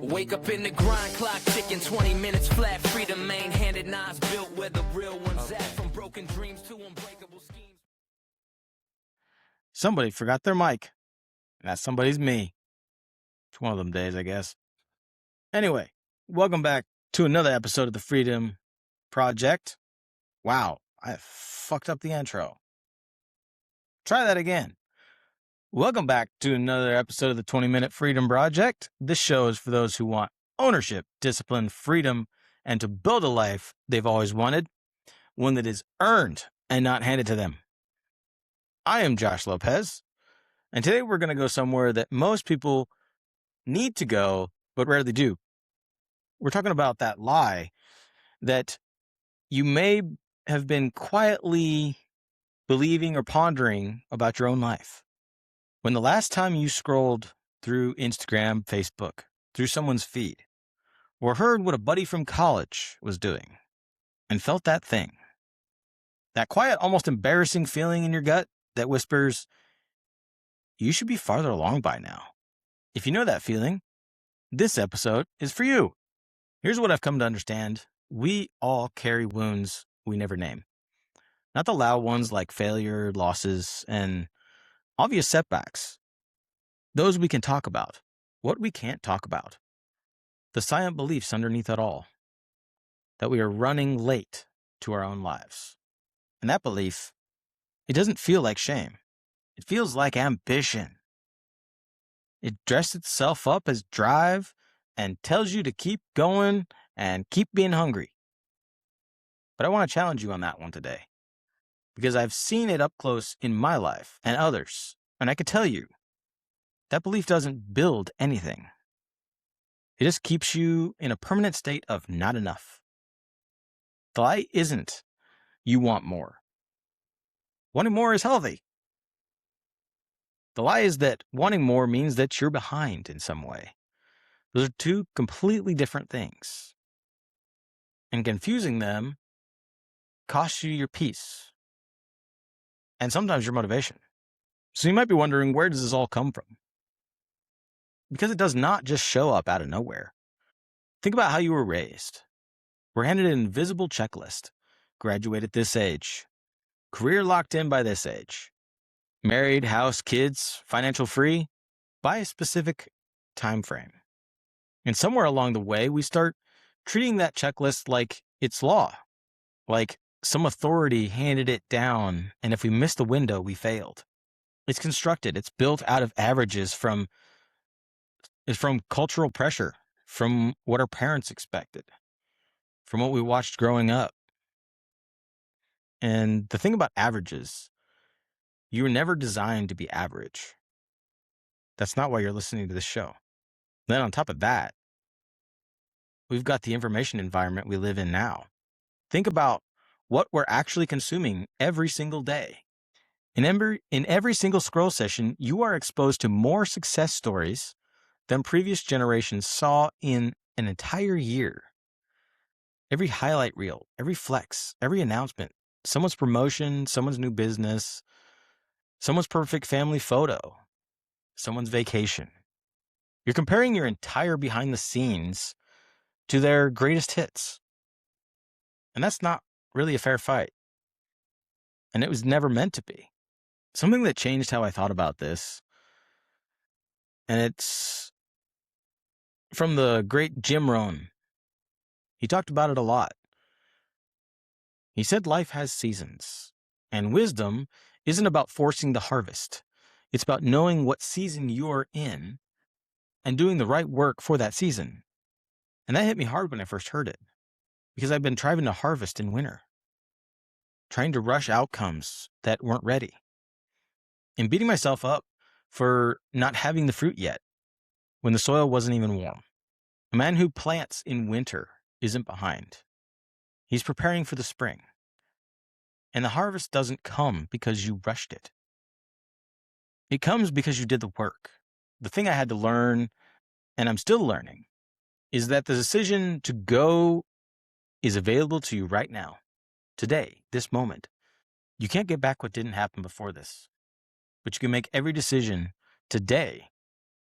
Wake up in the grind, clock ticking, 20 minutes flat, freedom main-handed, knives built where the real ones at, from broken dreams to unbreakable schemes. Somebody forgot their mic, and that somebody's me. It's one of them days, I guess. Anyway, welcome back to another episode of the Freedom Project. Wow, I fucked up the intro. Try that again. Welcome back to another episode of the 20-Minute Freedom Project. This show is for those who want ownership, discipline, freedom, and to build a life they've always wanted, one that is earned and not handed to them. I am Josh Lopez, and today we're going to go somewhere that most people need to go, but rarely do. We're talking about that lie that you may have been quietly believing or pondering about your own life. When the last time you scrolled through Instagram, Facebook, through someone's feed, or heard what a buddy from college was doing, and felt that thing, that quiet, almost embarrassing feeling in your gut that whispers, you should be farther along by now. If you know that feeling, this episode is for you. Here's what I've come to understand. We all carry wounds we never name. Not the loud ones like failure, losses, and obvious setbacks. Those we can talk about. What we can't talk about. The silent beliefs underneath it all. That we are running late to our own lives. And that belief, it doesn't feel like shame. It feels like ambition. It dressed itself up as drive and tells you to keep going and keep being hungry. But I want to challenge you on that one today. Because I've seen it up close in my life and others. And I can tell you, that belief doesn't build anything. It just keeps you in a permanent state of not enough. The lie isn't you want more. Wanting more is healthy. The lie is that wanting more means that you're behind in some way. Those are two completely different things. And confusing them costs you your peace. And sometimes your motivation. So you might be wondering, where does this all come from? Because it does not just show up out of nowhere. Think about how you were raised. We're handed an invisible checklist. Graduate at this age. Career locked in by this age. Married, house, kids, financial free by a specific time frame. And somewhere along the way, we start treating that checklist like it's law. Like some authority handed it down, and if we missed the window, we failed. It's constructed. It's built out of averages from cultural pressure, from what our parents expected, from what we watched growing up. And the thing about averages, you were never designed to be average. That's not why you're listening to this show. Then on top of that, we've got the information environment we live in now. Think about what we're actually consuming every single day. In every single scroll session, you are exposed to more success stories than previous generations saw in an entire year. Every highlight reel, every flex, every announcement, someone's promotion, someone's new business, someone's perfect family photo, someone's vacation. You're comparing your entire behind the scenes to their greatest hits. And that's not really a fair fight. And it was never meant to be. Something that changed how I thought about this, and it's from the great Rohn. He talked about it a lot. He said life has seasons, and wisdom isn't about forcing the harvest. It's about knowing what season you're in and doing the right work for that season. And that hit me hard when I first heard it, because I've been trying to harvest in winter, trying to rush outcomes that weren't ready, and beating myself up for not having the fruit yet when the soil wasn't even warm. A man who plants in winter isn't behind. He's preparing for the spring. And the harvest doesn't come because you rushed it. It comes because you did the work. The thing I had to learn, and I'm still learning, is that the decision to go is available to you right now, today, this moment. You can't get back what didn't happen before this, but you can make every decision today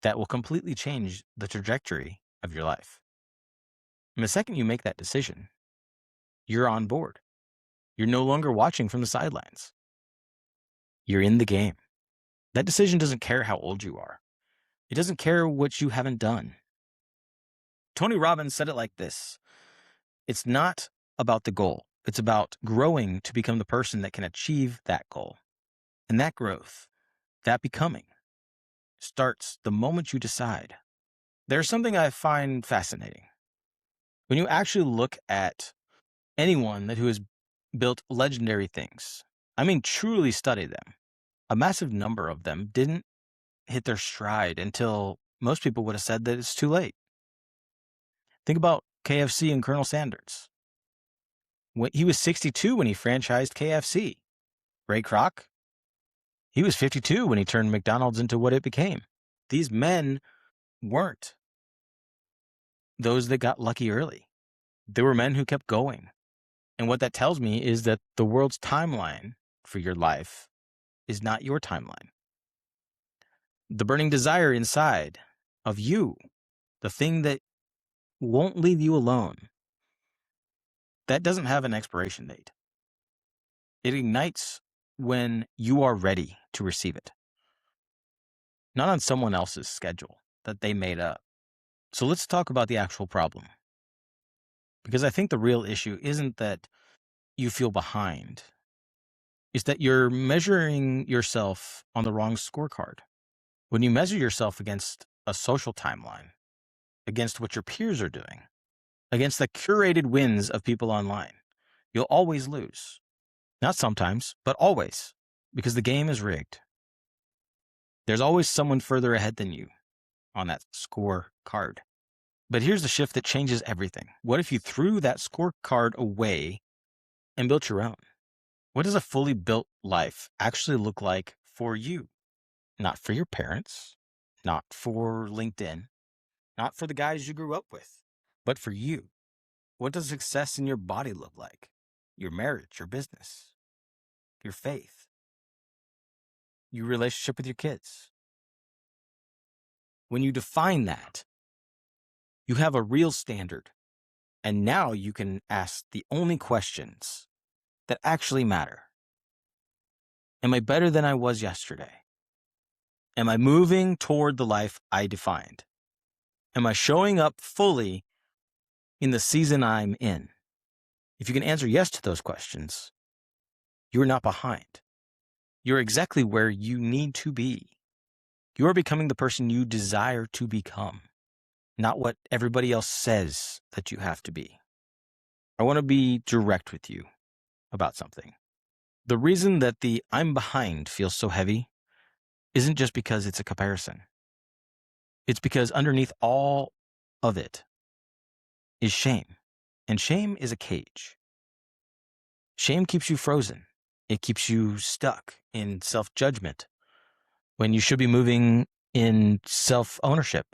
that will completely change the trajectory of your life. And the second you make that decision, you're on board. You're no longer watching from the sidelines. You're in the game. That decision doesn't care how old you are. It doesn't care what you haven't done. Tony Robbins said it like this: it's not about the goal. It's about growing to become the person that can achieve that goal. And that growth, that becoming, starts the moment you decide. There's something I find fascinating. When you actually look at anyone who has built legendary things, I mean truly study them, a massive number of them didn't hit their stride until most people would have said that it's too late. Think about KFC and Colonel Sanders. He was 62 when he franchised KFC. Ray Kroc, he was 52 when he turned McDonald's into what it became. These men weren't those that got lucky early. They were men who kept going. And what that tells me is that the world's timeline for your life is not your timeline. The burning desire inside of you, the thing that won't leave you alone, that doesn't have an expiration date. It ignites when you are ready to receive it, not on someone else's schedule that they made up. So let's talk about the actual problem. Because I think the real issue isn't that you feel behind. It's that you're measuring yourself on the wrong scorecard. When you measure yourself against a social timeline, against what your peers are doing, against the curated wins of people online, you'll always lose. Not sometimes, but always, because the game is rigged. There's always someone further ahead than you on that scorecard. But here's the shift that changes everything. What if you threw that scorecard away and built your own? What does a fully built life actually look like for you? Not for your parents, not for LinkedIn, not for the guys you grew up with, but for you. What does success in your body look like? Your marriage, your business, your faith, your relationship with your kids. When you define that, you have a real standard. And now you can ask the only questions that actually matter. Am I better than I was yesterday? Am I moving toward the life I defined? Am I showing up fully in the season I'm in? If you can answer yes to those questions, you're not behind. You're exactly where you need to be. You are becoming the person you desire to become, not what everybody else says that you have to be. I want to be direct with you about something. The reason that the I'm behind feels so heavy isn't just because it's a comparison. It's because underneath all of it is shame. And shame is a cage. Shame keeps you frozen. It keeps you stuck in self-judgment when you should be moving in self-ownership.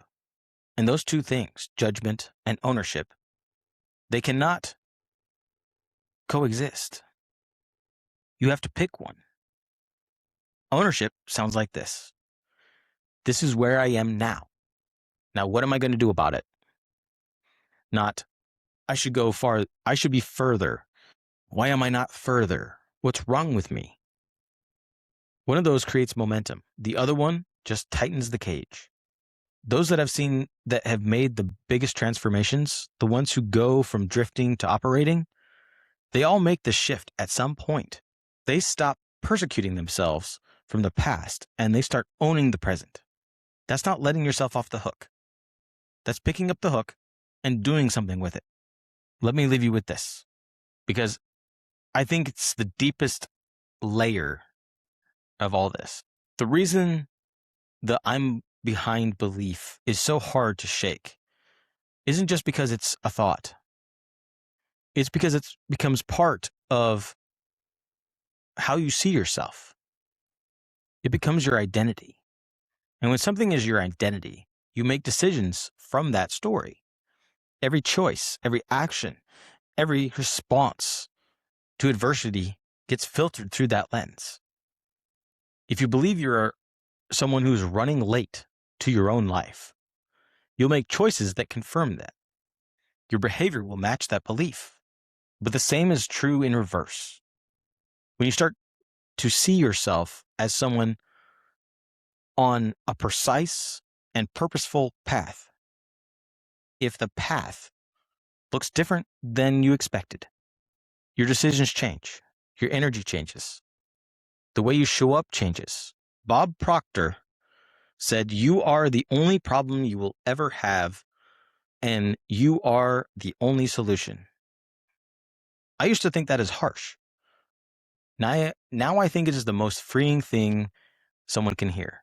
And those two things, judgment and ownership, they cannot coexist. You have to pick one. Ownership sounds like this. This is where I am now. Now, what am I going to do about it? Not, I should go far. I should be further. Why am I not further? What's wrong with me? One of those creates momentum. The other one just tightens the cage. Those that I've seen that have made the biggest transformations, the ones who go from drifting to operating, they all make the shift at some point. They stop persecuting themselves from the past and they start owning the present. That's not letting yourself off the hook. That's picking up the hook and doing something with it. Let me leave you with this, because I think it's the deepest layer of all this. The reason the I'm behind belief is so hard to shake isn't just because it's a thought. It's because it becomes part of how you see yourself. It becomes your identity. And when something is your identity, you make decisions from that story. Every choice, every action, every response to adversity gets filtered through that lens. If you believe you're someone who's running late to your own life, You'll make choices that confirm that. Your behavior will match that belief. But the same is true in reverse. When you start to see yourself as someone on a precise and purposeful path, if the path looks different than you expected, your decisions change, your energy changes, the way you show up changes. Bob Proctor said, "You are the only problem you will ever have, and you are the only solution." I used to think that is harsh. Now I think it is the most freeing thing someone can hear,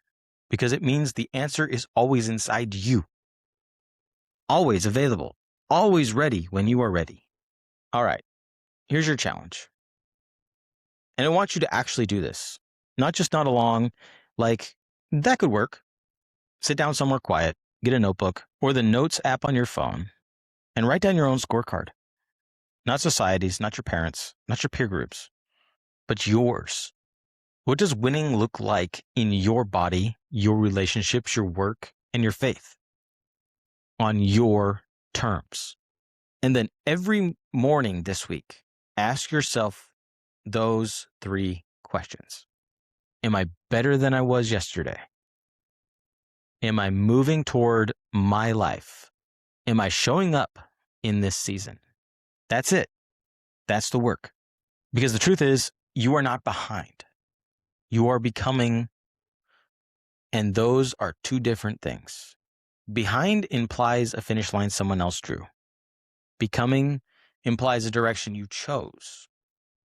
because it means the answer is always inside you, always available, always ready when you are ready. All right, here's your challenge. And I want you to actually do this, not just nod along like, that could work. Sit down somewhere quiet, get a notebook or the notes app on your phone, and write down your own scorecard. Not society's, not your parents', not your peer groups, but yours. What does winning look like in your body, your relationships, your work, and your faith? On your terms. And then every morning this week, ask yourself those 3 questions. Am I better than I was yesterday? Am I moving toward my life? Am I showing up in this season? That's it. That's the work. Because the truth is, you are not behind. You are becoming, and those are 2 different things. Behind implies a finish line someone else drew. Becoming implies a direction you chose.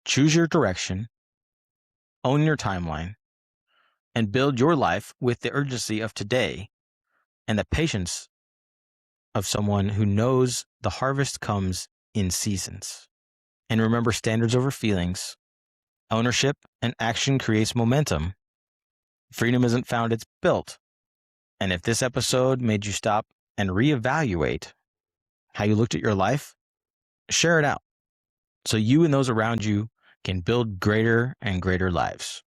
Choose your direction, own your timeline, and build your life with the urgency of today and the patience of someone who knows the harvest comes in seasons. And remember, standards over feelings, ownership and action creates momentum. Freedom isn't found, it's built. And if this episode made you stop and reevaluate how you looked at your life, share it out so you and those around you can build greater and greater lives.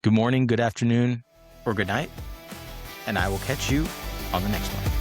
Good morning, good afternoon, or good night, and I will catch you on the next one.